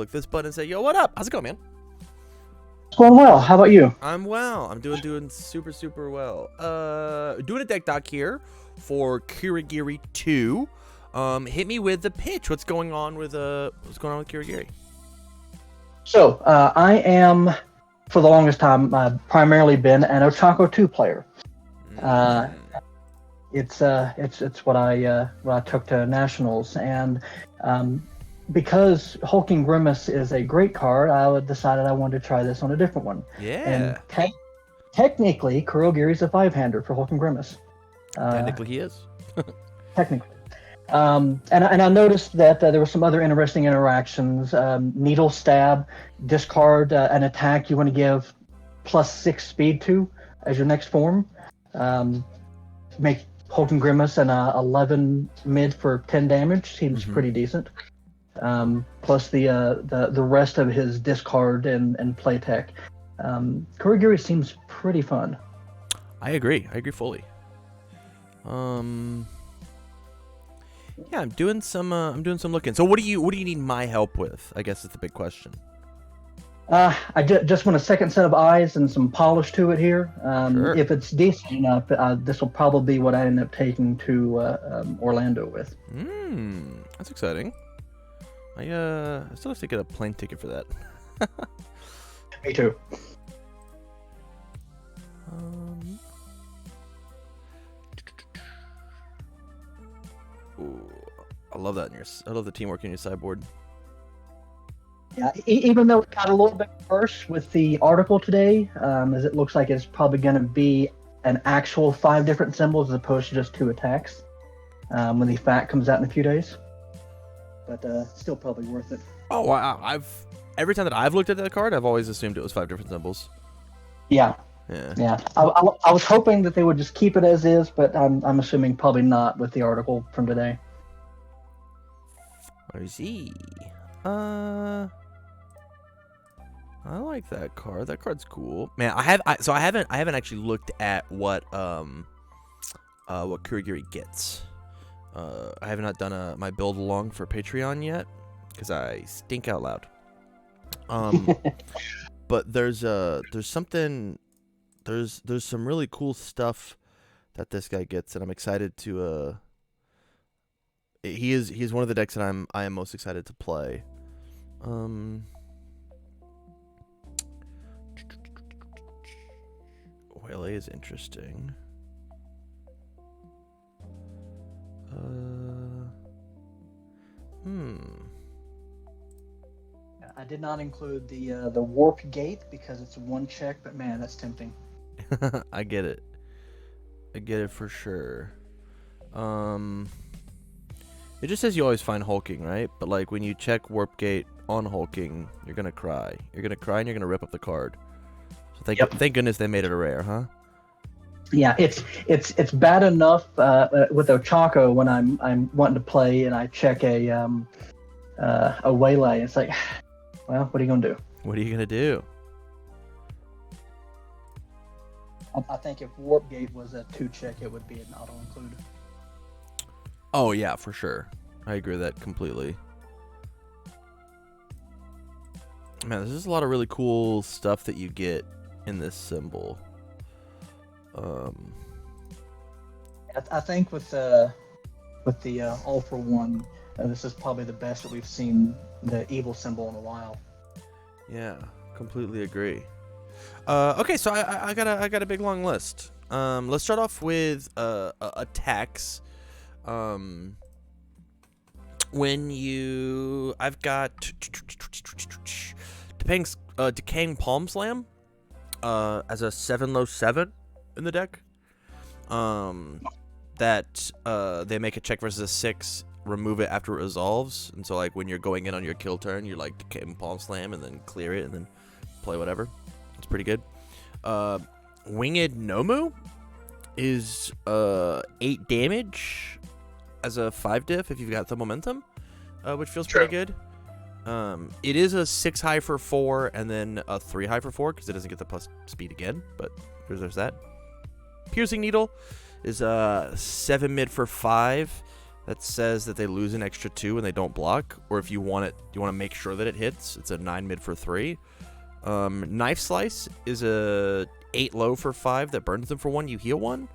click this button and say, yo, what up? How's it going, man? It's going well. How about you? I'm well. I'm doing super, super well. Doing a deck doc here for Kirigiri 2. Hit me with the pitch. What's going on with Kirigiri? So, I am, for the longest time, primarily been an Ochako 2 player. It's what I took to nationals, and because Hulking Grimace is a great card, I decided I wanted to try this on a different one. Yeah. And technically, Kurogiri's a 5-hander for Hulking Grimace. Technically, he is. Technically. And I noticed that there were some other interesting interactions. Needle Stab, discard an attack you want to give +6 speed to as your next form. Make Hulking Grimace an 11 mid for 10 damage. Seems pretty decent. Plus the rest of his discard and play tech. Kurogiri seems pretty fun. I agree fully. Yeah, I'm doing some looking. So what do you need my help with? I guess is the big question. I just want a second set of eyes and some polish to it here. Sure. If it's decent enough, this will probably be what I end up taking to Orlando with. That's exciting. I still have to get a plane ticket for that. Me too. Ooh, I love that I love the teamwork in your sideboard. Yeah, even though it got a little bit worse with the article today, as it looks like it's probably going to be an actual 5 different symbols as opposed to just 2 attacks when the fact comes out in a few days. But still probably worth it. Oh wow! Every time that I've looked at that card, I've always assumed it was 5 different symbols. Yeah. I was hoping that they would just keep it as is, but I'm assuming probably not with the article from today. RZ. I like that card. That card's cool. Man, I haven't actually looked at what Kurogiri gets. I have not done my build along for Patreon yet because I stink out loud. But there's some really cool stuff that this guy gets, and I'm excited to. He is one of the decks that I am most excited to play. Whale is interesting. I did not include the warp gate because it's 1 check, but man, that's tempting. I get it for sure. It just says you always find hulking, right? But like when you check warp gate on hulking, you're gonna cry. You're gonna cry and you're gonna rip up the card. So thank goodness they made it a rare, huh? Yeah, it's bad enough with Ochako when I'm wanting to play and I check a waylay. It's like, well, what are you gonna do? What are you gonna do? I think if warp gate was a 2 check, it would be an auto include. Oh yeah, for sure. I agree with that completely. Man, there's just a lot of really cool stuff that you get in this symbol. I think with the all for one, this is probably the best that we've seen the evil symbol in a while. Yeah, completely agree. Okay, so I got a big long list. Let's start off with attacks. I've got Decaying Palm Slam as a 7/7 in the deck. That they make a check versus a 6, remove it after it resolves, and so like when you're going in on your kill turn, you like Decaying Palm Slam and then clear it and then play whatever. It's pretty good. Winged Nomu is 8 damage as a 5 diff if you've got the momentum, which feels pretty good. It is a 6 high for 4 and then a 3 high for 4 because it doesn't get the plus speed again, but there's that. Piercing Needle is 7 mid for 5 that says that they lose an extra 2 when they don't block, or if you want to make sure that it hits. It's a 9 mid for 3. Knife Slice is a 8 low for 5 that burns them for 1. You heal 1.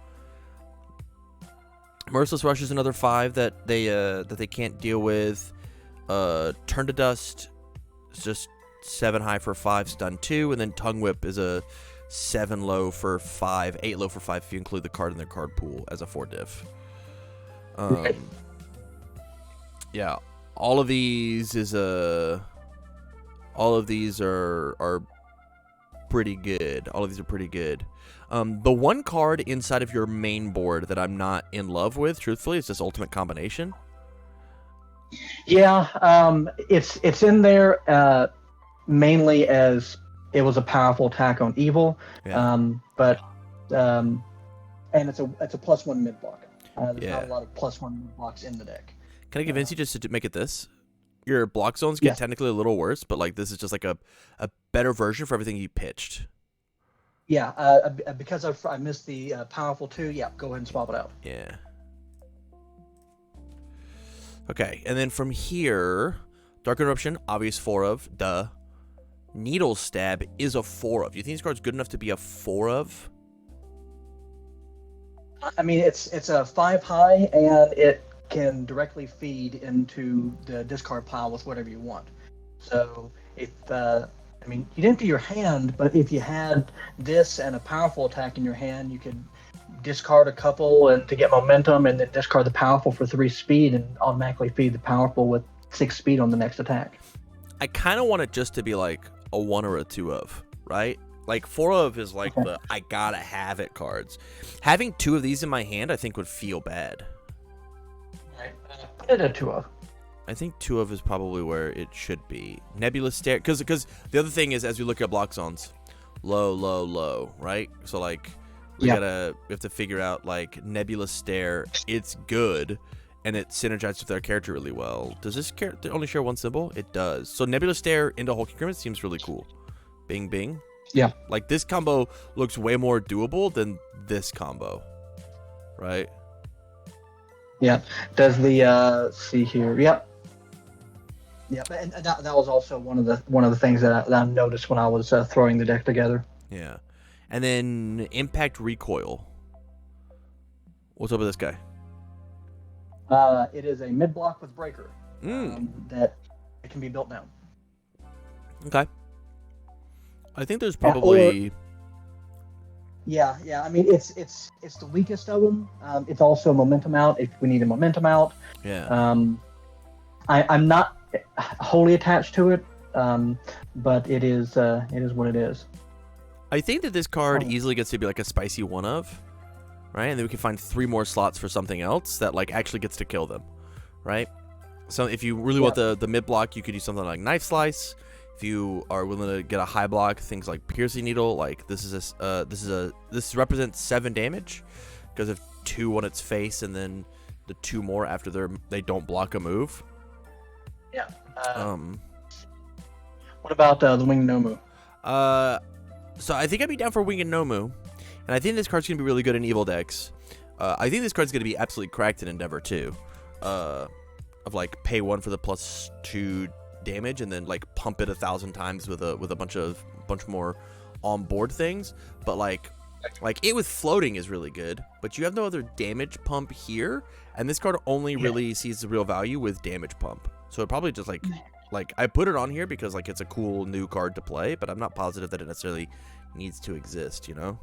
Merciless Rush is another 5 that they can't deal with. Turn to Dust is just 7 high for 5, stun 2, and then Tongue Whip is a 7 low for 5, 8 low for 5 if you include the card in their card pool as a 4 diff. Yeah, all of these are pretty good. All of these are pretty good. The one card inside of your main board that I'm not in love with, truthfully, is this Ultimate Combination. Yeah, it's in there mainly as it was a powerful attack on evil, Yeah. and it's a +1 mid block. There's not a lot of +1 mid blocks in the deck. Can I convince you just to make it this? Your block zones get technically a little worse, but like this is just like a better version for everything you pitched. Yeah, because I missed the powerful 2. Yeah, go ahead and swap it out. Yeah. Okay, and then from here, Dark Eruption, obvious 4 of, duh. Needle Stab is a 4 of. Do you think this card's good enough to be a 4 of? I mean, it's a 5 high, and it can directly feed into the discard pile with whatever you want. So if I mean, you'd empty your hand, but if you had this and a powerful attack in your hand, you could discard a couple and to get momentum, and then discard the powerful for 3 speed, and automatically feed the powerful with 6 speed on the next attack. I kind of want it just to be like a 1 or a 2 of, right? Like 4 of is like the I gotta have it cards. Having 2 of these in my hand, I think would feel bad. Put it at 2 of. I think 2 of is probably where it should be. Nebulous Stare, because the other thing is, as we look at block zones, low, right? So like we have to figure out like Nebulous Stare. It's good, and it synergizes with our character really well. Does this character only share 1 symbol? It does. So Nebulous Stare into Hulking Grimace seems really cool. Bing, bing. Yeah. Like this combo looks way more doable than this combo, right? Yeah. Does the see here? Yep. Yep. And that was also one of the things that I noticed when I was throwing the deck together. Yeah. And then Impact Recoil. What's up with this guy? It is a mid block with breaker that it can be built down. Okay. I think there's probably. Yeah. I mean, it's the weakest of them. It's also momentum out if we need a momentum out. Yeah. I'm not wholly attached to it, but it is what it is. I think that this card easily gets to be like a spicy 1 of, right? And then we can find 3 more slots for something else that like actually gets to kill them, right? So if you really want the mid block, you could use something like Knife Slice. If you are willing to get a high block, things like Piercing Needle, like this represents 7 damage because of 2 on its face, and then the 2 more after they don't block a move. Yeah. What about the Winged Nomu? So I think I'd be down for Winged Nomu, and I think this card's gonna be really good in evil decks. I think this card's gonna be absolutely cracked in Endeavor too. Of like pay 1 for the +2 damage, and then like pump it 1,000 times with a bunch more on board things. But like it with floating is really good, but you have no other damage pump here, and this card only really sees the real value with damage pump. So it probably just like I put it on here because like it's a cool new card to play, but I'm not positive that it necessarily needs to exist, you know?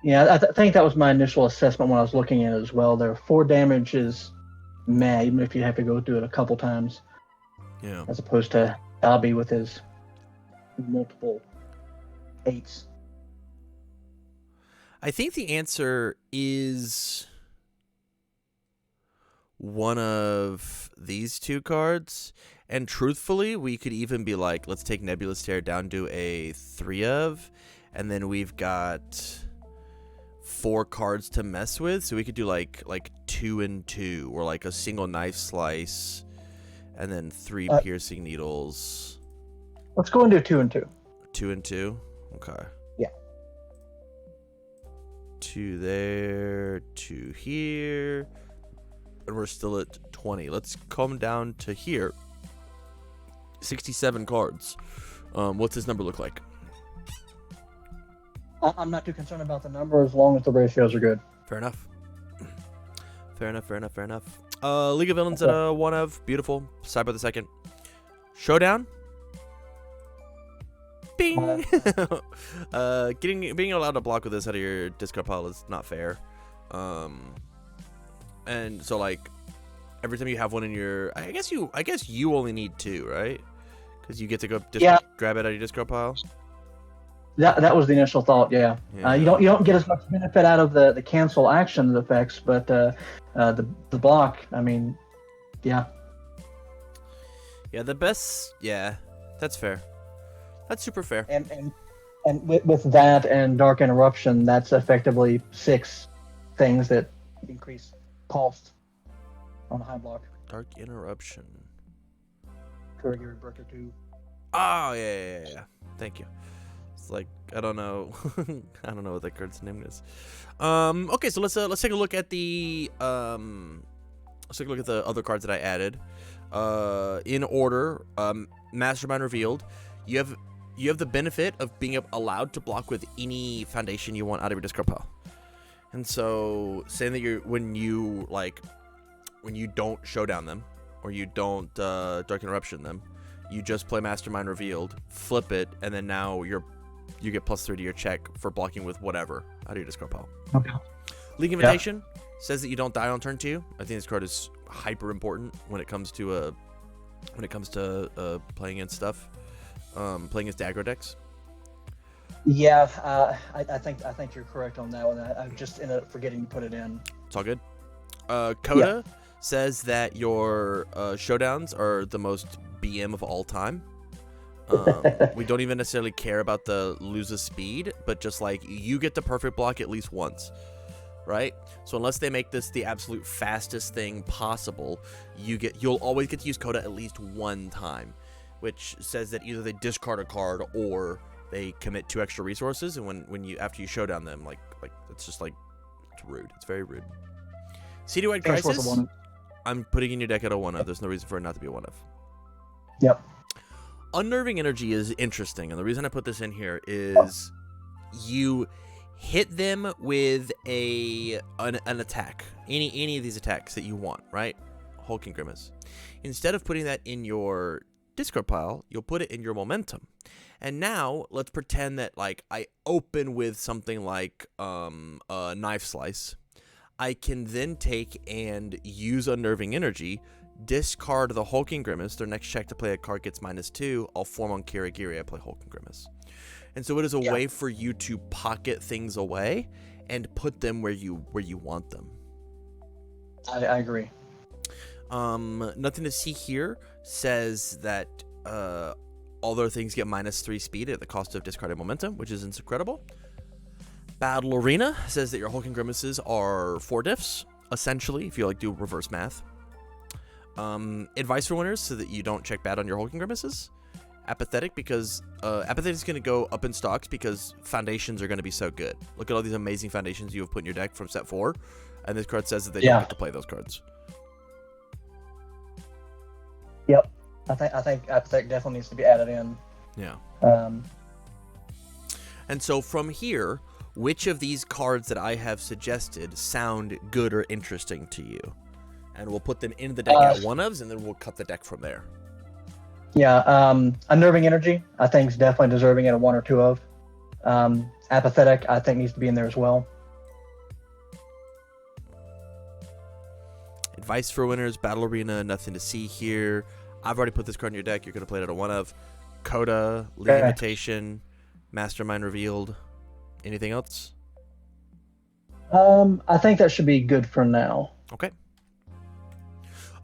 Yeah, I think that was my initial assessment when I was looking at it as well. There, 4 damage is meh, even if you have to go through it a couple times. Yeah. As opposed to Dobby with his multiple 8s. I think the answer is one of these 2 cards. And truthfully, we could even be like, let's take Nebulous Stare down to a 3 of, and then we've got 4 cards to mess with. So we could do like 2 and 2, or like a single Knife Slice, and then 3 Piercing Needles. Let's go into 2 and 2. 2 and 2? Okay. Yeah. 2 there, 2 here. and we're still at 20. Let's come down to here. 67 cards. What's this number look like? I'm not too concerned about the number as long as the ratios are good. Fair enough. Fair enough. League of Villains at a 1 of. Beautiful. Side by the second. Showdown. Bing! Being allowed to block with this out of your discard pile is not fair. And so like every time you have one in your, I guess you only need 2, right? Because you get to go grab it out of your discard pile. That was the initial thought. Yeah. You don't get as much benefit out of the cancel action effects, but the block. I mean, yeah. Yeah, the best. Yeah, that's fair. That's super fair. And with that and Dark Interruption, that's effectively 6 things that increase cost on a high block. Dark Interruption. Kurogiri Breaker 2. Oh yeah. Thank you. It's like I don't know. I don't know what that card's name is. Okay, so let's take a look at the other cards that I added. In order, Mastermind Revealed. You have the benefit of being allowed to block with any foundation you want out of your discard pile. And so, saying that when you don't showdown them or you don't Dark Interruption them, you just play Mastermind Revealed, flip it, and then now you get +3 to your check for blocking with whatever out of your discard pile. Okay. League Invitation says that you don't die on turn 2. I think this card is hyper important when it comes to playing against stuff, playing against aggro decks. Yeah, I think you're correct on that one. I just ended up forgetting to put it in. It's all good. Coda says that your showdowns are the most BM of all time. We don't even necessarily care about the lose a speed, but just like you get the perfect block at least once, right? So unless they make this the absolute fastest thing possible, you'll always get to use Coda at least one time, which says that either they discard a card or they commit 2 extra resources, and after you showdown them, like it's just like it's rude. It's very rude. Citywide Crisis. I'm putting in your deck at a 1 of. There's no reason for it not to be a 1 of. Yep. Unnerving Energy is interesting, and the reason I put this in here is you hit them with an attack, any of these attacks that you want, right? Hulking Grimace. Instead of putting that in your discard pile, you'll put it in your momentum. And now let's pretend that like I open with something like a Knife Slice. I can then take and use Unnerving Energy, discard the Hulking Grimace. Their next check to play a card gets -2. I'll form on Kirigiri. I play Hulking Grimace. And so it is a way for you to pocket things away and put them where you want them. I agree. Nothing to see here says that other things get -3 speed at the cost of discarded momentum, which is incredible. Battle Arena says that your Hulking Grimaces are 4 diffs, essentially, if you do reverse math. Advice for winners so that you don't check bad on your Hulking Grimaces. Apathetic, because Apathetic is going to go up in stocks because foundations are going to be so good. Look at all these amazing foundations you have put in your deck from set 4, and this card says that they don't get to play those cards. Yep. I think Apathetic definitely needs to be added in. Yeah. And so from here, which of these cards that I have suggested sound good or interesting to you? And we'll put them in the deck at 1-ofs, and then we'll cut the deck from there. Yeah, Unnerving Energy, I think, is definitely deserving at a 1 or 2 of. Apathetic, I think, needs to be in there as well. Advice for winners, Battle Arena, nothing to see here. I've already put this card in your deck. You're going to play it at a 1-of. Coda, League Invitation, Mastermind Revealed. Anything else? I think that should be good for now. Okay.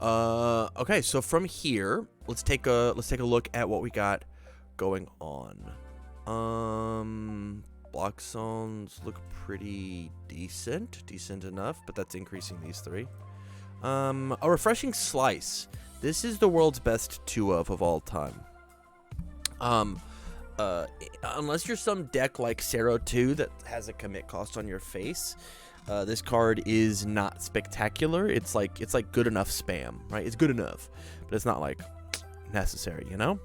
Okay, so from here, let's take a look at what we got going on. Block zones look pretty decent enough, but that's increasing these 3. A Refreshing Slice. This is the world's best 2-of all time. Unless you're some deck like Sero 2 that has a commit cost on your face, This card is not spectacular. It's like good enough spam, right? It's good enough, but it's not like necessary, you know?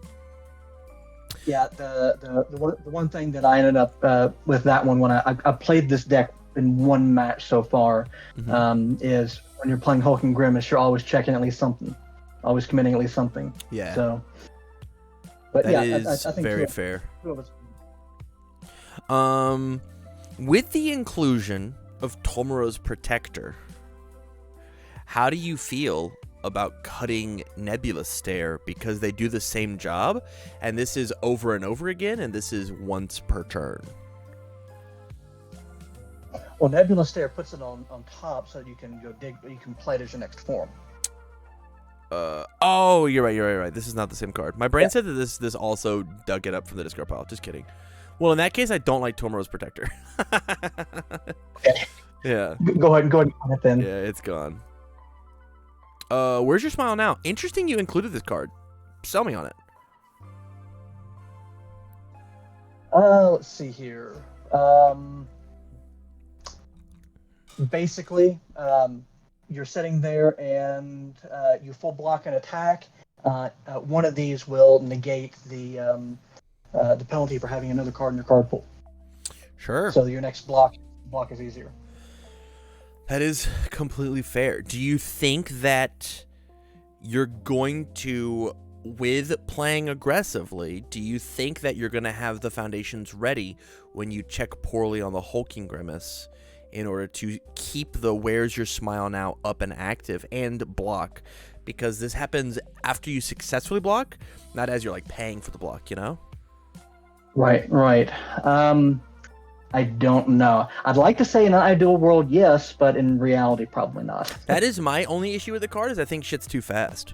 Yeah, the one thing that I ended up with that one when I played this deck in one match so far is when you're playing Hulk and Grimace, you're always checking at least something, always committing at least something. Yeah. So, but that yeah, is I think very fair. With the inclusion of Tomura's Protector, how do you feel about cutting Nebula Stare, because they do the same job, and this is over and over again, and this is once per turn? Well, Nebula Stare puts it on top, so you can you can play it as your next form. Oh, you're right. This is not the same card. My brain said that this also dug it up from the discard pile. Just kidding. Well, in that case, I don't like Tomura's Protector. Okay. Yeah. Go ahead and on it then. Yeah, it's gone. Where's your smile now? Interesting you included this card. Sell me on it. Let's see here. Basically, you're sitting there and you full block an attack. One of these will negate the penalty for having another card in your card pool. Sure. So your next block is easier. That is completely fair. Do you think that you're going to, with playing aggressively, do you think that you're going to have the foundations ready when you check poorly on the Hulking Grimace in order to keep the Where's Your Smile Now up and active and block? Because this happens after you successfully block, not as you're like paying for the block, you know? Right. I don't know. I'd like to say in an ideal world, yes, but in reality, probably not. That is my only issue with the card, is I think shit's too fast.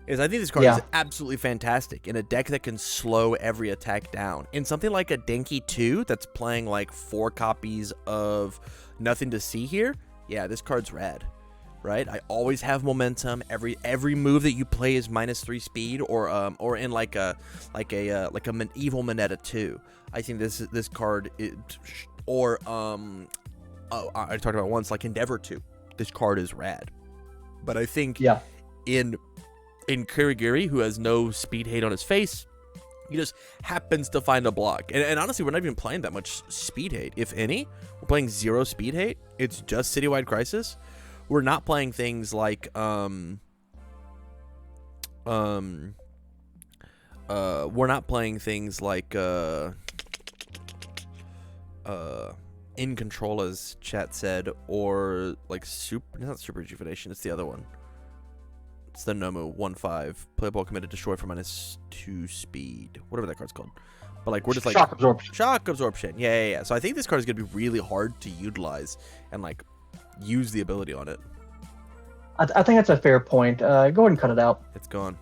I think this card is absolutely fantastic in a deck that can slow every attack down. In something like a Denki 2 that's playing like 4 copies of Nothing to See Here, yeah, this card's rad. Right? I always have momentum. Every move that you play is -3 speed, or in like a evil Moneta 2. I think this card I talked about once, like Endeavor 2. This card is rad. But I think in Kirigiri, who has no speed hate on his face, he just happens to find a block. And honestly, we're not even playing that much speed hate, if any. We're playing 0 speed hate. It's just Citywide Crisis. We're not playing things like we're not playing things like In Control, as chat said, or like not Super Rejuvenation, it's the other one. It's the Nomu 1/5. Play ball committed, destroy for -2 speed. Whatever that card's called. But like we're just like Shock Absorption. Shock Absorption. Yeah. So I think this card is gonna be really hard to utilize and like use the ability on it. I think that's a fair point. Go ahead and cut it out. It's gone.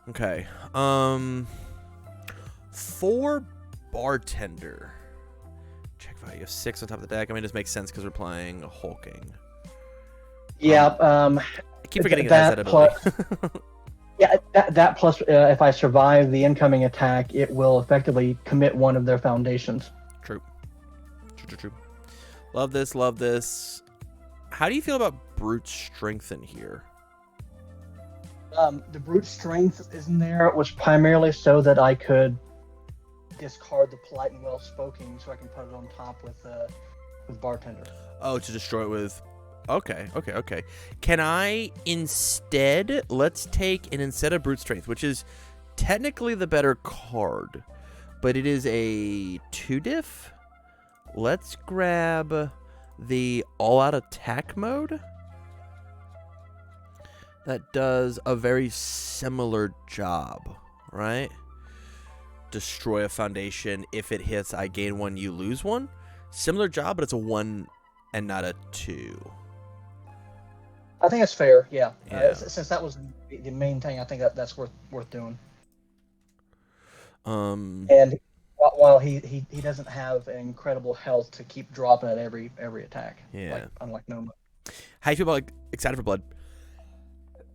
Okay. For Bartender, check value of 6 on top of the deck. I mean, it just makes sense because we're playing Hulking. Yeah. I keep forgetting it has that ability. Yeah, that plus if I survive the incoming attack, it will effectively commit one of their foundations. True. Love this. How do you feel about Brute Strength in here? The Brute Strength isn't there. It was primarily so that I could discard the Polite and Well-Spoken, so I can put it on top with Bartender. Oh, to destroy it with... Okay. Can I instead... instead of Brute Strength, which is technically the better card, but it is a 2-diff? Let's grab the all-out attack mode. That does a very similar job, right? Destroy a foundation. If it hits, I gain 1, you lose 1. Similar job, but it's a 1 and not a 2. I think that's fair, yeah. Since that was the main thing, I think that's worth doing. And while he doesn't have incredible health to keep dropping at every attack, unlike Noma. How do you feel about like Excited for Blood?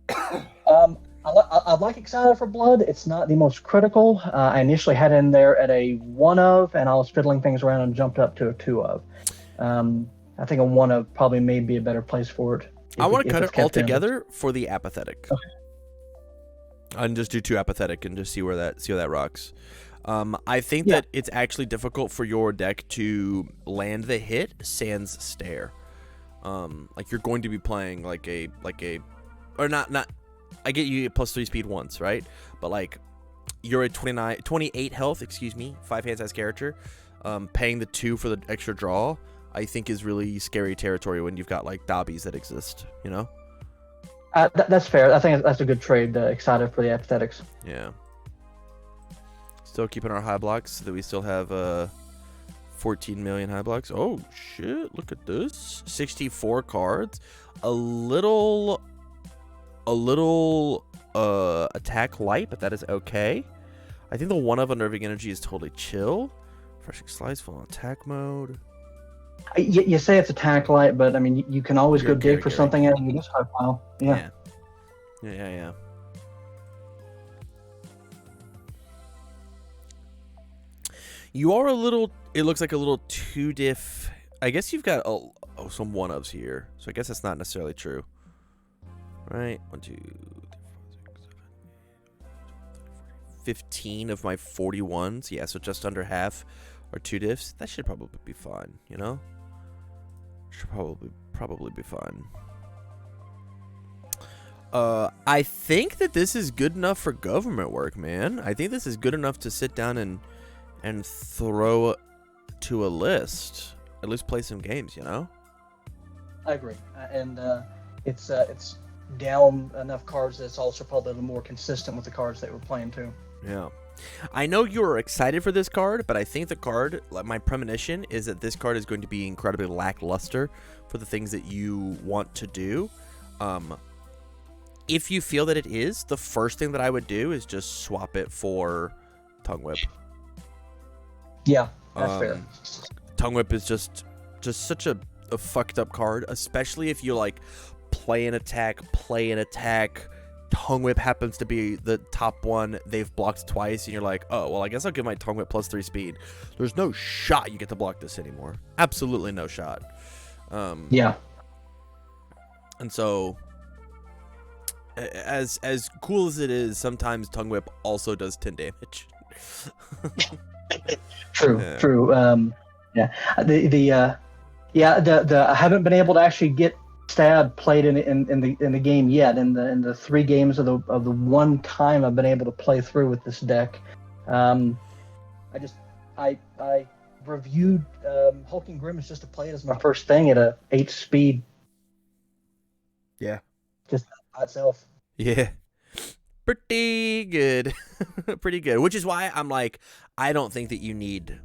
I like Excited for Blood. It's not the most critical. I initially had it in there at a 1 of, and I was fiddling things around and jumped up to a 2 of. I think a 1 probably may be a better place for it. I want to if cut it's it all kept in. together for the apathetic. Okay. And just do 2 apathetic and just see where that rocks. I think Yeah. that it's actually difficult for your deck to land the hit sans stare. Like you're going to be playing or not. I get you get +3 speed once, right? But like you're at 28 health. Excuse me, 5 hand size character. Paying the 2 for the extra draw, I think is really scary territory when you've got like Dobbies that exist. You know. That's fair. I think that's a good trade. Excited for the apathetics. Yeah. Still keeping our high blocks so that we still have 14 million high blocks. Oh shit! Look at this. 64 cards. A little attack light, but that is okay. I think the 1 of Unnerving Energy is totally chill. Refreshing Slice, full attack mode. You say it's attack light, but I mean you can always go dig for Kirigiri. something out of your discard pile. Yeah. Yeah. You are a little. It looks like a little 2 diff. I guess you've got some 1-ofs here, so I guess that's not necessarily true. Right? 1, 2, 3, 4, 6, 7, 15 of my 41s. Yeah, so just under half are 2 diffs. That should probably be fine, you know? Should probably be fine. I think that this is good enough for government work, man. I think this is good enough to sit down and throw to a list. At least play some games, you know? I agree, and it's down enough cards that's also probably a little more consistent with the cards that we're playing too. Yeah. I know you're excited for this card, but I think the card, my premonition is that this card is going to be incredibly lackluster for the things that you want to do. If you feel that it is, the first thing that I would do is just swap it for Tongue Whip. Yeah, that's fair. Tongue Whip is just such a fucked up card, especially if you like play an attack. Tongue Whip happens to be the top one. They've blocked twice, and you're like, oh, well, I guess I'll give my Tongue Whip +3 speed. There's no shot you get to block this anymore. Absolutely no shot. Yeah. And so, as cool as it is, sometimes Tongue Whip also does 10 damage. True. Yeah. True. I haven't been able to actually get Stab played in the game yet. In the 3 games of the 1 time I've been able to play through with this deck, I reviewed Hulking Grimace just to play it as my first thing at a 8 speed. Yeah. Just by itself. Yeah. Pretty good. Pretty good. Which is why I'm like, I don't think that you need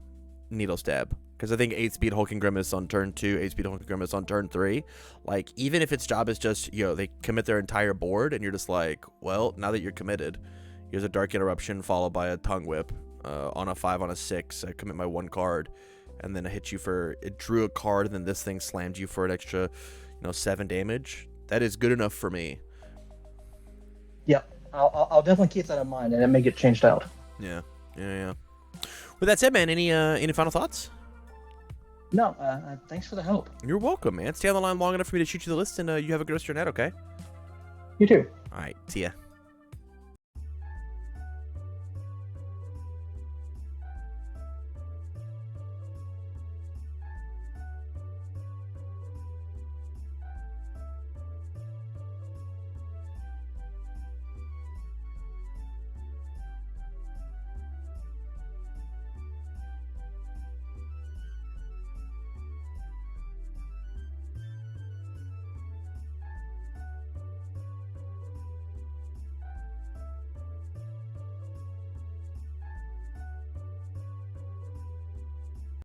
Needle Stab. Because I think 8-speed Hulking Grimace on turn 2, 8-speed Hulking Grimace on turn 3, like, even if its job is just, they commit their entire board, and you're just like, well, now that you're committed, here's a Dark Interruption followed by a Tongue Whip on a 5, on a 6, I commit my 1 card, and then I hit you it drew a card, and then this thing slammed you for an extra, 7 damage. That is good enough for me. Yeah, I'll definitely keep that in mind, and it may get changed out. Yeah. With that said, man, any final thoughts? No, thanks for the help. You're welcome, man. Stay on the line long enough for me to shoot you the list, and you have a good rest of your night, okay? You too. All right, see ya.